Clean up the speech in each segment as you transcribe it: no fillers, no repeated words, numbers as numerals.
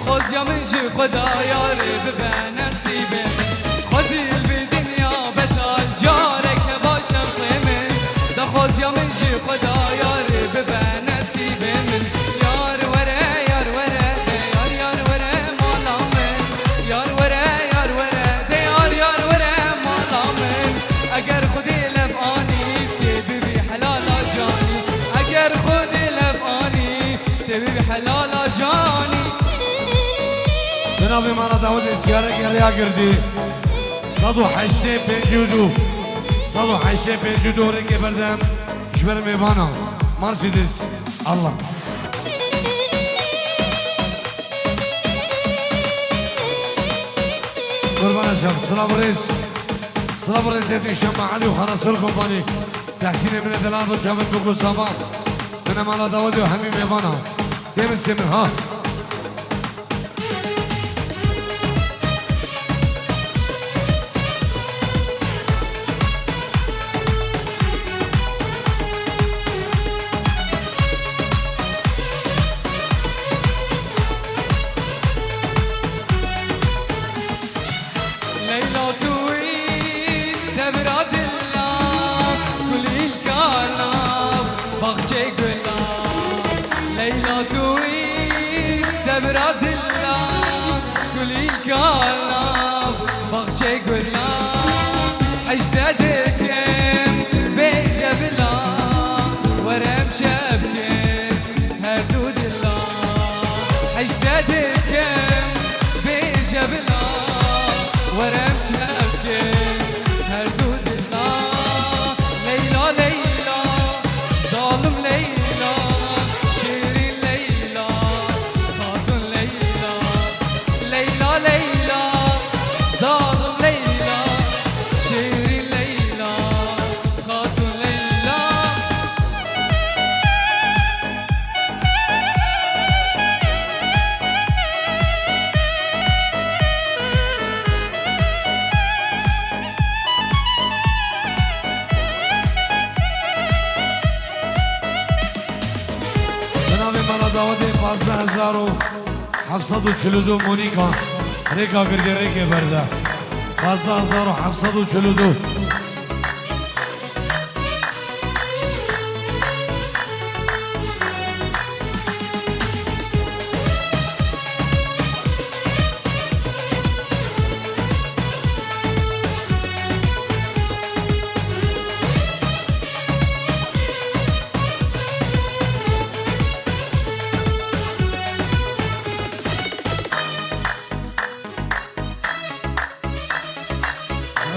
خوزیا من جی خدا یاری ببه نصیبه خوزیل بی دنیا بتال جاره که باشم سیمن دا خوزیا من جی خدا یاری ببه نصیبه من یار وره ده یار وره مالا من یار وره ده یار وره مالا من اگر خودی لبانی تبی بی حلالا جانی اگر خودی لبانی تبی بی حلالا جانی جناب مانا داود سیاره گریا گردی 182 رنگ بردم جبر میوانا مرسیدس الله قربان جام سلام رئیس شما علی و خراسان کمپانی تحسین من دلال و جامد بگو سامان من مانا داود و همین میوانا دیم سیمن ها براد الله كل قلب بغشي قلاب اجدادكم بجبلا ورم شبكم هردود الله اجدادكم بجبلا ورم شبكم هردود الله ليلى ليلى ظالم ليلى شيرين ليلى خاتون ليلى ليلى ليلى ظالم ليلى شيرين ليلى خاتون ليلى جناب مانا داود 15742 مونیکا ریکا گرگه ریکه برده 15742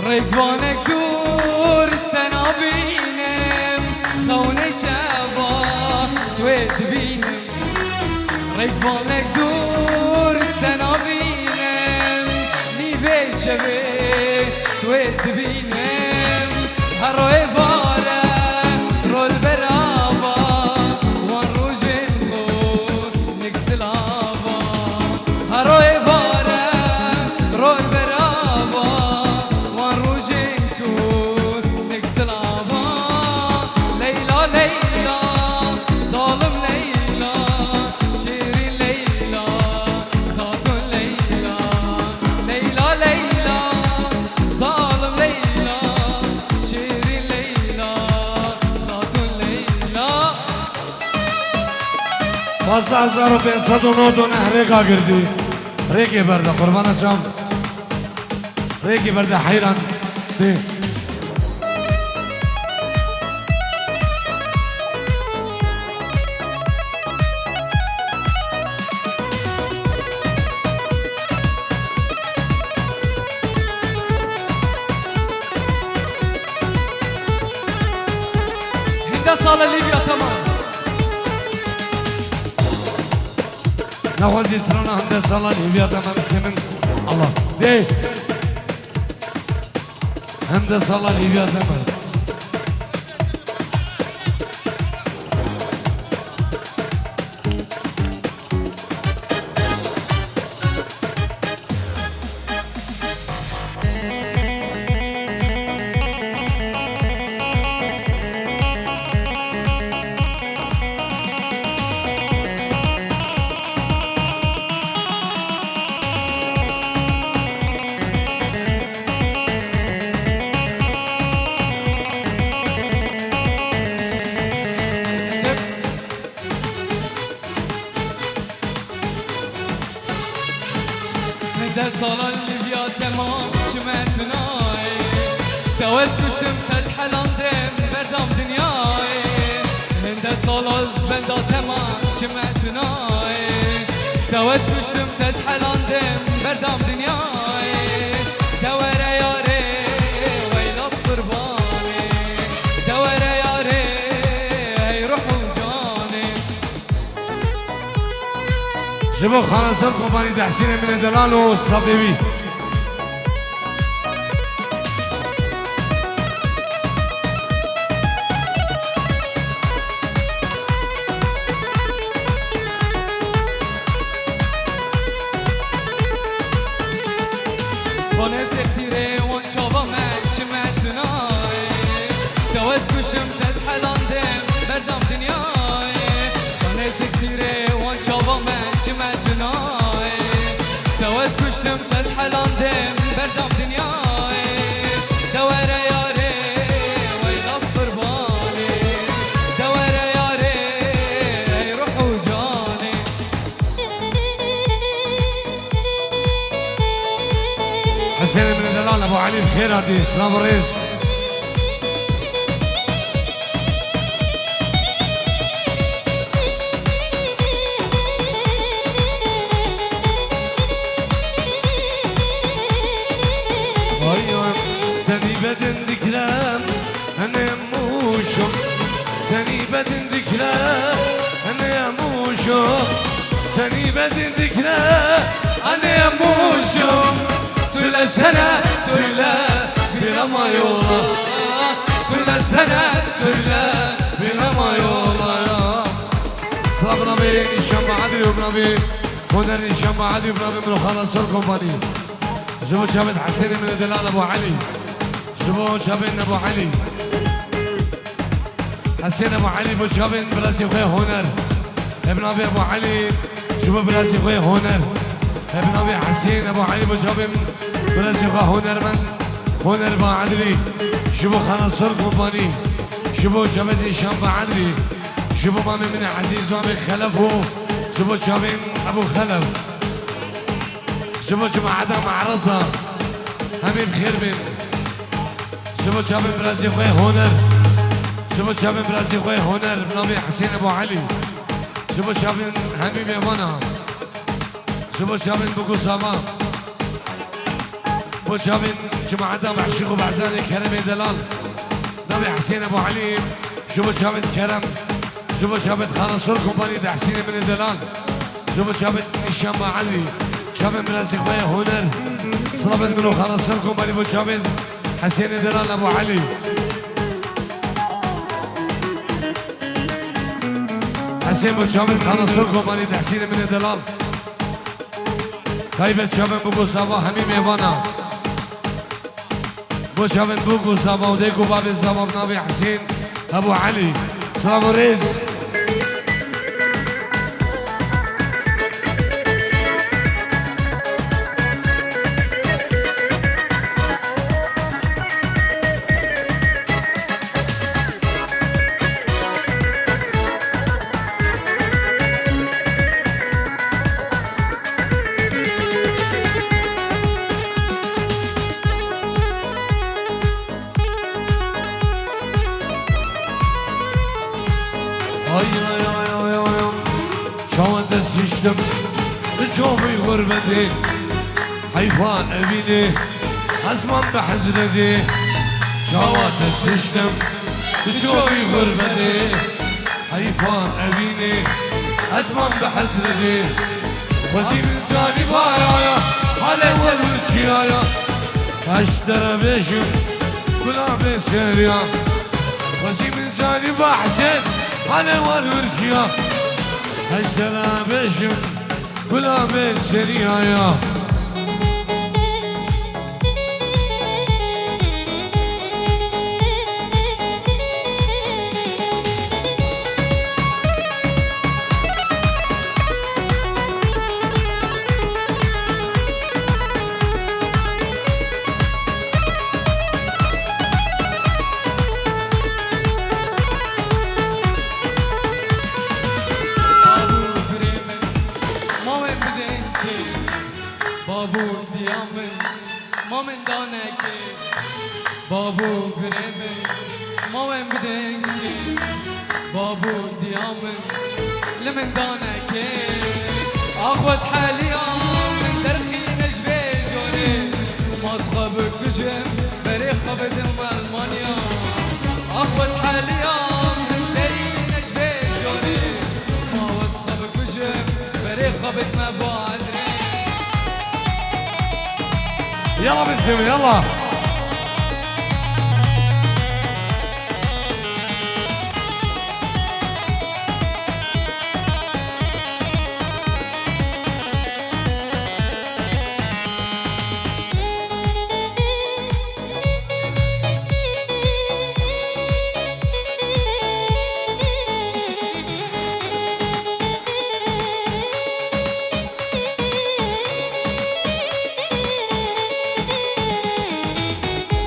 ريقوانك دور استنابينم خون شبا سويد بينم ريقوانك دور استنابينم نيفي شبي سويد بينم هروي بارا رول برا 11,509 ريقا قردي ريقي برده قربانة شام ريقي برده حيران دي هنده سالا ليبيا تمام نوازي سرانا هنده سالا ليبيا تمام سمن الله دي هنده سالا ليبيا تمام هنده سالا ليبيا تمام شمتناي دوز كشتم تسحلاندم بردم دنياي هنده سالا زبندا تمام شمتناي دوز كشتم تسحلاندم بردم دنياي دوره ياري ويلاس قرباني دوره ياري هي روح وجاني جبو خانسان قرباني تحسين من دلال و صبيبي بانه سکتیره وان چاوا من چه مجدونای دوز کشم دست حلاندم بردم دنیای بانه سکتیره وان چاوا من چه مجدونای دوز کشم دست حلاندم بردم دنیای دوره یاره ویلاس قربانی دوره یاره ای روح و جانی حسين من دلال ابو علي بخير هادي سلام الرئيس سني بدن ذكرام انا موشم سني بدن ذكرام انا موشم سني بدن ذكرام انا موشم سلا سنة سلا بلا ما يولا سلا سنة سلا بلا ما يولا سلام نبي نشام عدي وبنبي هنا نشام عدي وبنبي من خلاص الكومباني جبو شابت حسين من دلال ابو علي جبو شابين ابو علي حسين ابو علي بو شابين براسي خوي هونر ابن ابي ابو علي جبو براسي خوي هونر ابن ابي حسين ابو علي بو شابين براسي خوي هونر من هونر با عدلي جبو خلاص الكومباني جبو شابت هشام با عدلي جبو مامي من عزيز مامي خلفو جبو شابين ابو خلف شبو جماعة مع راسها همي بخير بين شبو شابين برازي خوي هونر شبو شابين برازي خوي هونر بنامي حسين ابو علي شبو شابين همي بيمانا شبو شابين بقو ساما بو شابين جماعة مع شيخو بعزاني كرمي دلال نامي حسين ابو علي شبو شابين كرم شبو شابين خانصور كومباني دا حسين من دلال شبو شابين هشام علي شابين برازي خوي هونر صلابت منو خانصور كومباني بو شابين حسين دلال ابو علي حسين بو شابين خانصور كومباني دا حسين من دلال خايبت شابين بوكو سابا همي ميوانا بو شابين بوكو سابا وديكو بابي سابا بنابي حسين ابو علي سلام الرئيس Ay ay ay ay ay Çavan desmiştim Çoğumu gurbeti Hayfan evini Azman behzredi Çavan desmiştim Çoğumu gurbeti Hayfan evini Azman behzredi Vazim insani baraya Hale والورشيايا اشترى بيشم قلاب سريا وزيم انساني بحسن على والورشيا اشترى بيشم قلاب سريا يا بابو قريبي ما وين بدنكي بابو ديامن لمن دانك اخوص حاليا من درخي نجبي جوني ماسخه بكجم بريخه بدم المانيا اخوص حاليا من درخي نجبي جوني ماسخه بكجم بريخه بدم بعدري يلا بسم يلا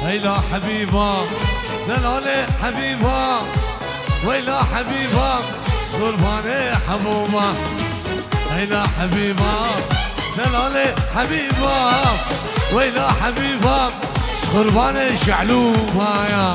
ويلا حبيبة دلالي حبيبة ويلا حبيبة سقرباني حبوبة ويلا حبيبة دلالي حبيبة ويلا حبيبة سقرباني شعلوبة يا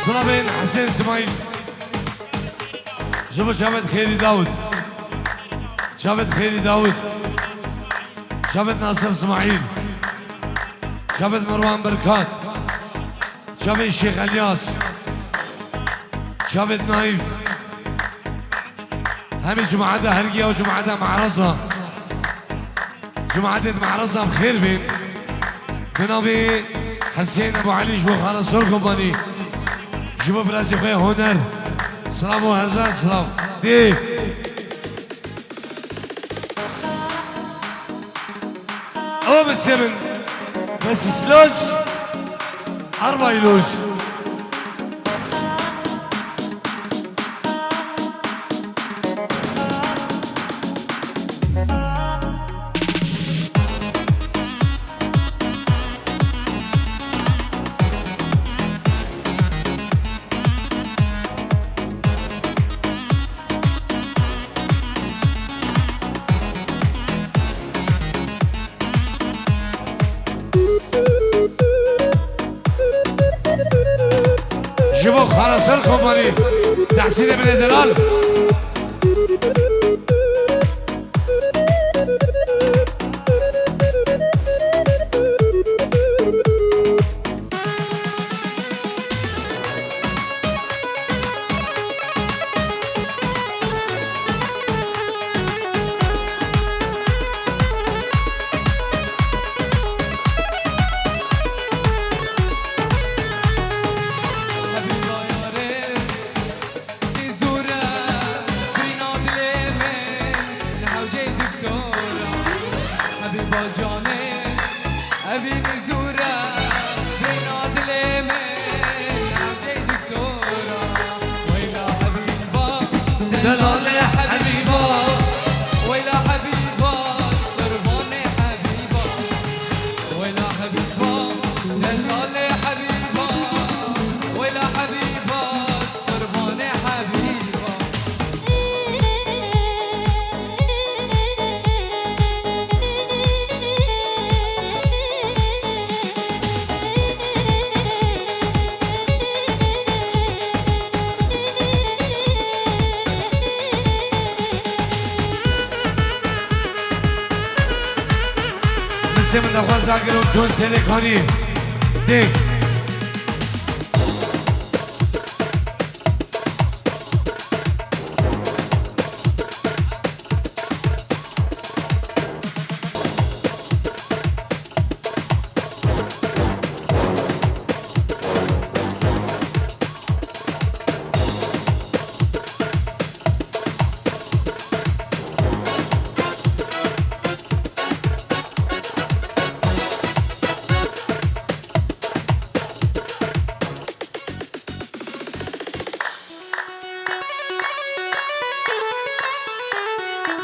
صلاة بين حسين اسماعيل شوفوا شافت خيري داود شافت خيري داود شافت ناصر اسماعيل شافت مروان بركات شافت الشيخ الياس شافت نايف همي جمعتها هرقية وجمعتها معرصة جمعتها معرصة بخير بين بنابي حسين ابو علي جبو خالص سركم بني جيبوا برازي خويا هونر سلام وهزار سلام دي او بالسمن بس سلوس 4 يلوس شوفوا خلاص الكومباني تحسين من الدلال من دخواست اگرون چون سلکانی دی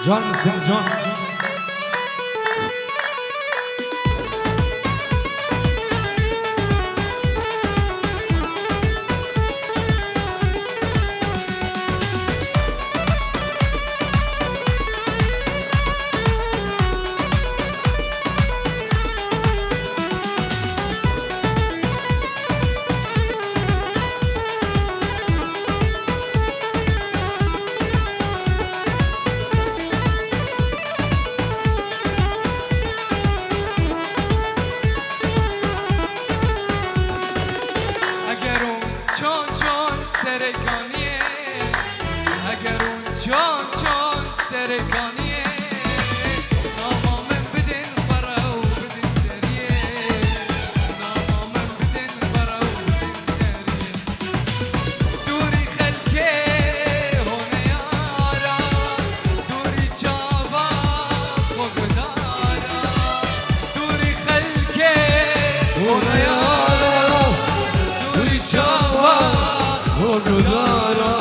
جان مسلم جان سرکانیه نامامن بدن برا و بدن سریه نامامن بدن برا و بدن سریه دوری خلکه هونه یارا دوری چاوا خوگدارا دوری خلکه هونه یارا دوری چاوا خوگدارا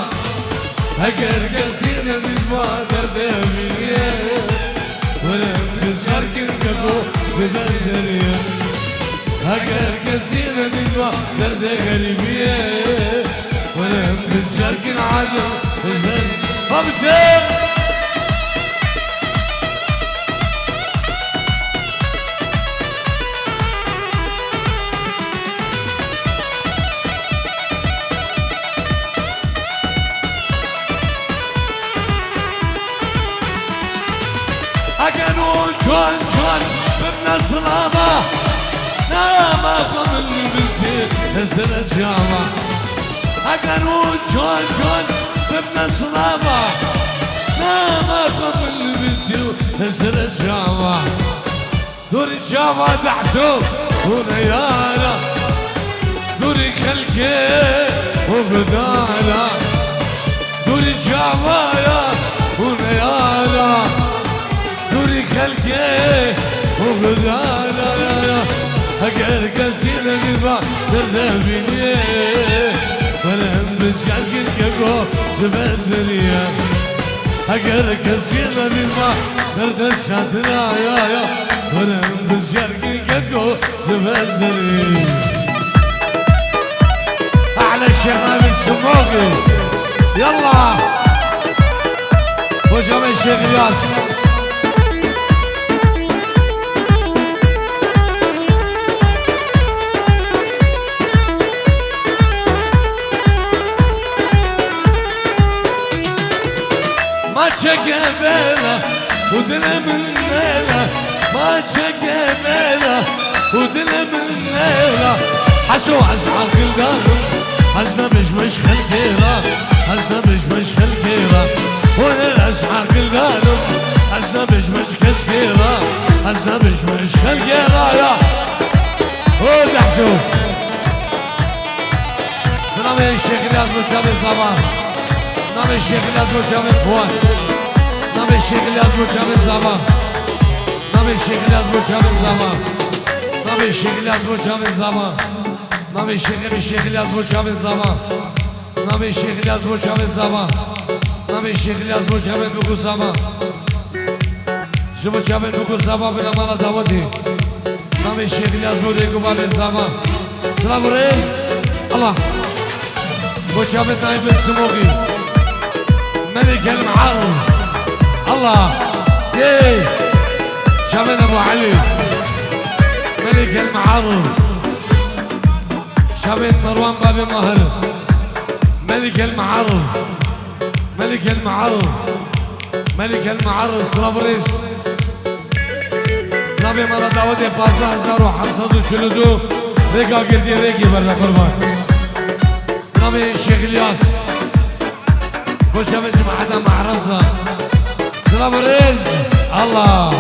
اگر کسی نمی‌وا کرده بیه ولم بسر کن کبو زبزریه اگر کسی نمی‌وا کرده غریبیه ولم بسر کن عدم زبزریه اگنون چون ببنا صلابة نامكم اللي بيصير هزر الجامع اگنون چون ببنا صلابة نامكم اللي بيصير هزر الجامع دوري الجامع دعسو ونيالا دوري خلقي وبدالا دوري الجامع ونيالا دوري خلقي وغلالا اگر کسی نمی‌وا درده بینیه ولم بسیار کن که گو زبزریه اگر کسی نمی‌وا درده شدنا یا ولم بسیار کن که گو زبزریه اعلى الشباب السموقي يلا وجمع الشيخ ياسر ما تشكبلا ودنا من ليلة ما تشكبلا ودنا من ليلة حسوا أزعر خلقانهم حزنا مش خلقيرا حزنا مش خلقيرا وانا أزعر خلقانهم حزنا مش كسكيرا حزنا مش خلقيرا يا هو دحسوا نعم يا شيخ لازم تشابه صباح نام الشيخ لازم جامع فوان نام الشيخ لازم جامع زما نام الشيخ لازم جامع زما نام الشيخ لازم جامع زما نام الشيخ لازم جامع زما نام الشيخ لازم جامع زما نام الشيخ لازم جامع بگو زما شما جامع بگو زما به نام داودی نام الشيخ لازم بگو بال زما سلام رئیس الله وجامع نائب السموقي ملك المعارض الله يي شامن ابو علي ملك المعارض شامن مروان بابي مهر ملك المعارض ملك المعارض ملك المعارض سلام رئيس نبی مالا داود 15742 رگا گردی رگی برده قربان نبی شیخ الیاس بوشا جماعة معرصة سلام رز الله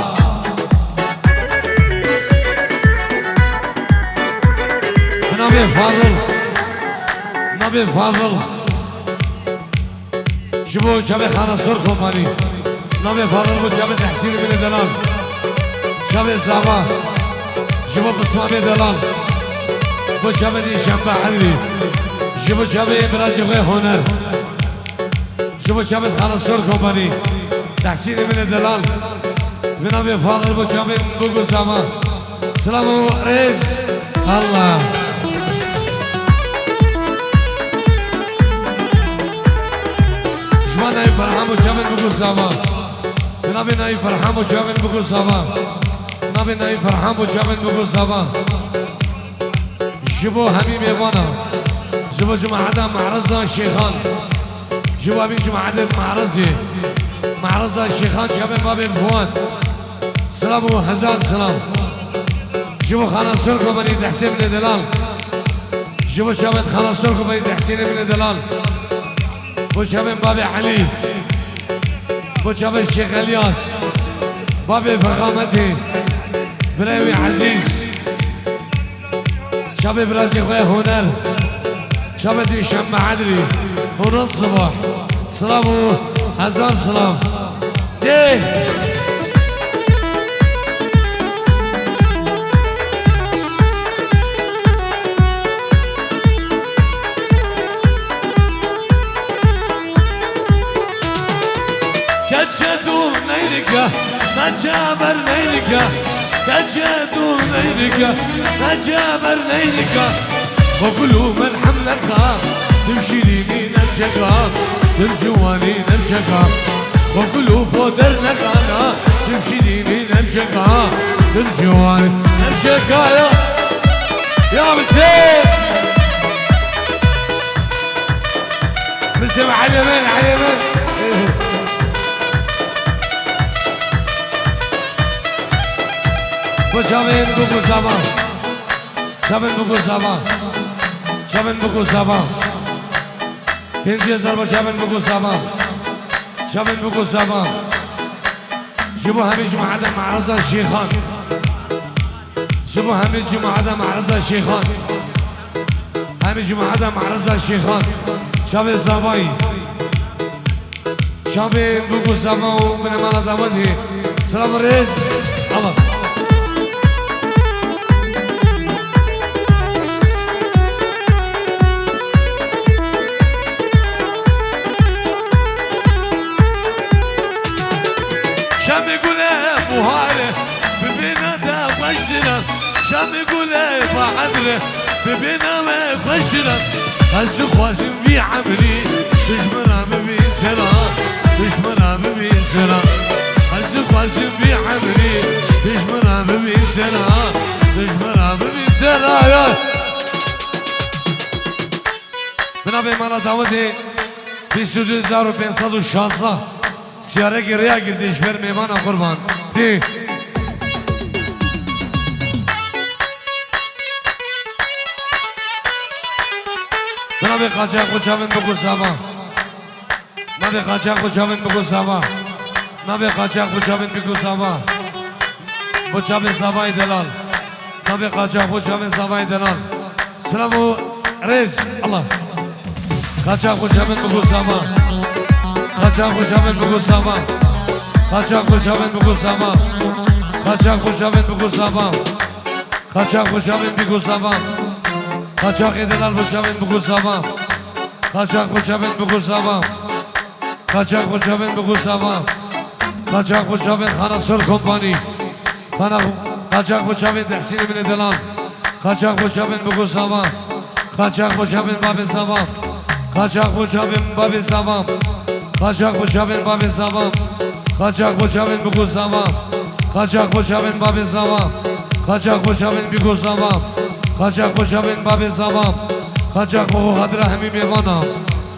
نبي فاضل نبي فاضل شبو شبه خانة سر كوماني نبي فاضل بو شبه تحسين من دلال شبه زعما شبو بسمامي دلال بو شبه دي شنبه حلبي شبو شبه ابراج غي هنر شبو شبه خانة سر كوماني تحسين من دلال بنبي فاضل بو شبه بوغو زعما سلام رز الله ناي فرحان وجامن بقول سما نبي ناي فرحان وجامن بقول سما نبي ناي فرحان وجامن بقول سما جبو همي ميوانا جبو جماعة معرضة شيخان جبو همي جماعة معرضة شيخان جابن بابي فواد سلام وهزار سلام جبو خانا سرقو بني تحسين بن دلال جبو جابن خانا سرقو بني تحسين بن دلال بو شبن بابي علي بو شبن الشيخ الياس بابي فخامتي براوي عزيز شباب برازي خويا هنر شباب دي شمع عدري ونص صباح سلام هزار سلام ديه تجدون نيلك تجابر نيلك تجدون نيلك تجابر نيلك وكلوا من حملك تمشي لي نمشك تمشواني نمشك وكلوا فودرنك انا تمشي لي نمشك تمشواني نمشك يا مسير مسير على يمين على يمين شبن بگو زبان شبن بگو زبان شبن بگو زبان 5000 با شبن بگو زبان شبن بگو زبان جبو همه جماعت معرضة شیخان جبو همه جماعت معرضة شیخان همه جماعت معرضة شیخان شبن زبایی شبن بگو زبان و من مالا دامده سلام رز الله شام يقوله بوهاره ببينا دا فشتنا شام يقوله بعدره ببينا ما فشتنا هز خواسم في عمري تجمرها ببي سرا تجمرها ببي سرا هز خواسم في عمري تجمرها ببي سرا تجمرها ببي سرا يا بنابه مالا دعوته 22516 سیاره گریا گردیش بر میمان قربان دی نبی قاچاق و چاون بگو ساما نبی قاچاق و چاون بگو ساما نبی قاچاق و چاون بگو ساما و چاون سامای دلال نبی قاچاق و چاون سامای دلال سلام و رز الله قاچاق و چاون بگو ساما قاچاق و چاون بگو ساما قاچاق و چاون بگو ساما قاچاق و چاون بگو ساما قاچاق و چاون بگو ساما قاچاق دلال و چاون بگو ساما قاچاق و چاون بگو ساما قاچاق و چاون بگو ساما قاچاق و چاون خانه سر کمپانی قاچاق و چاون تحسین من دلال قاچاق و چاون بگو ساما قاچاق و چاون باب ساما قاچاق و چاون باب ساما قاچاق و چاون باب ساما قاچاق و چاون بگو ساما قاچاق و چاون باب ساما قاچاق و چاون بگو ساما قاچاق و چاون باب ساما قاچاق و حضره همی میوانا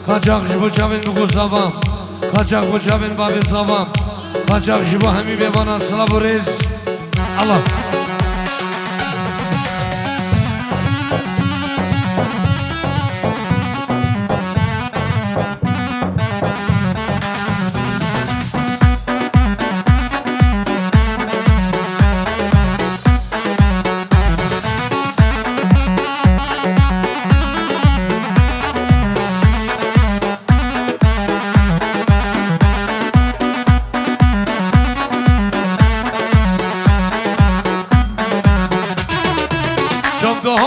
قاچاق جبو چاون بگو ساما قاچاق و چاون باب ساما قاچاق جبو همی میوانا سلام و رز الله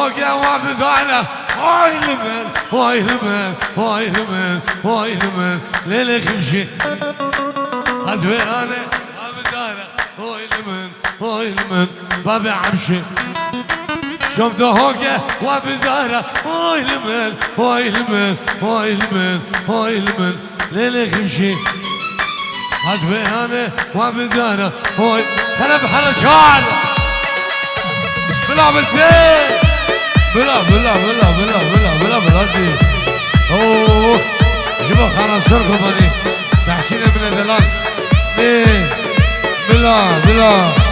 هوكا وبدانا هاي لمن هاي لمن هاي لمن هاي لمن ليلة خمشي هدويرانة وبدانا هاي لمن هاي لمن بابي عمشي شفت هوكا وبدانا هاي لمن هاي لمن هاي لمن هاي لمن ليلة خمشي هدويرانة وبدانا هاي خلف حرشان بلا بسيط بلا بلا بلا بلا بلا بلا بلا شيء اوه جيبوا خناصركم بني تحسين من الدلال ايه بلا بلا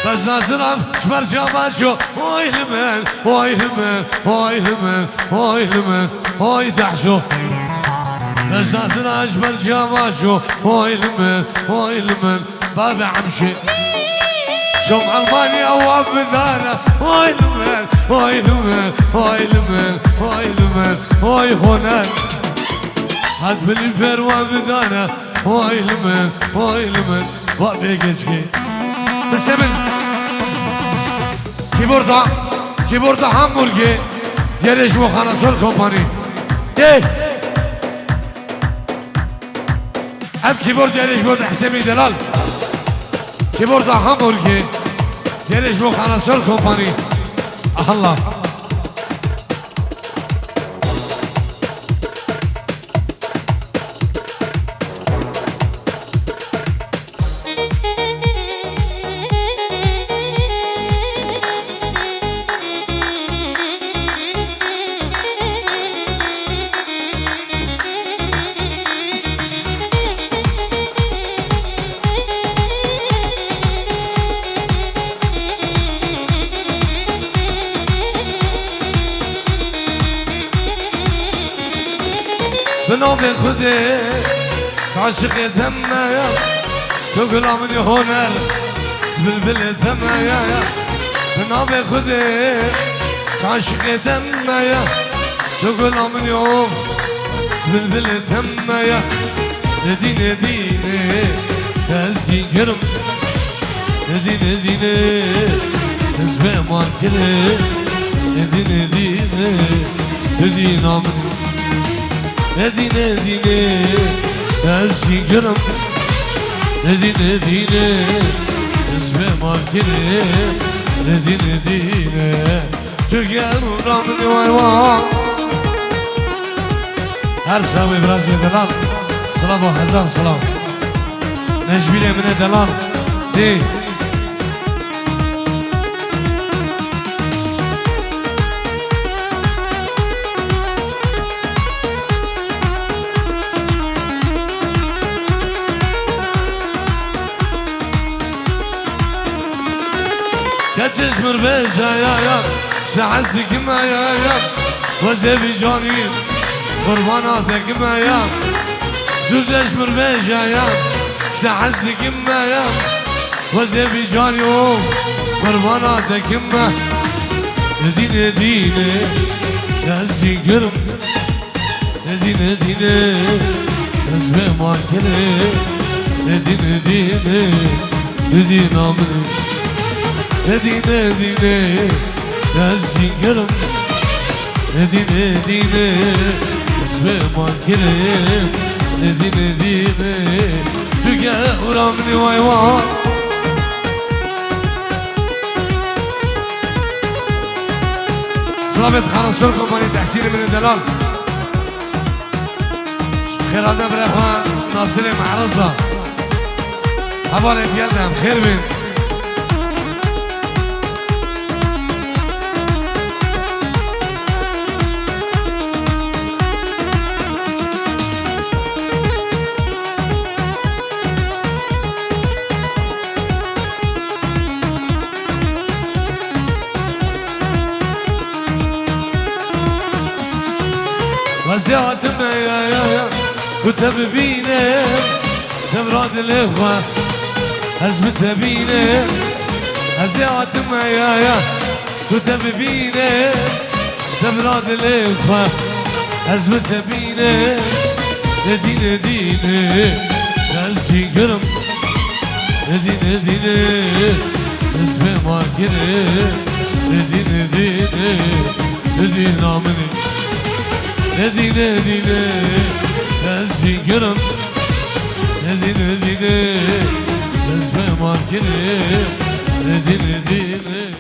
بس نازرم شمر جامعشو هاي لمن هاي لمن هاي لمن هاي لمن هاي تحشو بس نازرم شمر جامعشو هاي لمن هاي لمن بابي عمشي شوم ألمانيا وابدانا هاي لمن هاي لمن هاي لمن هاي لمن هاي هناك هاد بالفير وابدانا هاي لمن هاي لمن وابي جيجي بس من keyboardda hamburgi Geriş Muhanasol Kompani Dey Hep keyboard Geriş Muhanasol Hsemi Delal Keyboardda hamburgi Geriş Muhanasol Kompani Allah بنوم خودي عاشق ثمايا تقول من هنر سبلبل ثمايا بنوم خودي عاشق ثمايا تقول من يوم سبلبل ثمايا ديني ديني تاسي كرم ديني ديني نسبة مانكلي ديني ديني تدينا من Edine dine dersi görüm Edine dine Ezbe markine Edine dine Tüger ramni vay vay Her sahibi biraz yedelan Sıla bu hazan sıla Necbil emine delan Dey تجمر بجايا شعزك ما يا وزبي جاني قرباناتك ما يا زوج اجمر بجايا شعزك ما يا وزبي جاني قرباناتك ما دينه دينه ياسي قرب دينه دينه اسمه ما كله دينه دينه دينه مني Edine dine yazın yarım Edine dine isme mankirim Edine dine tüge uğramni vay vay Slavet Xanasol Kompani تحسين من الدلال خيرنا بريخوان ناصري معرصة حوالي بيدهم خير بين هزياتم يا كتب بينا سمراد الاخوة هزمت بينا هزياتم يا كتب بينا سمراد الاخوة هزمت بينا ندينا دينا ناسي كرم ندينا دينا اسمه ما كرم ندينا دينا ندينا مني ندينا دينا ناسي كرم ندينا دينا اسمه ما كرم ندينا دينا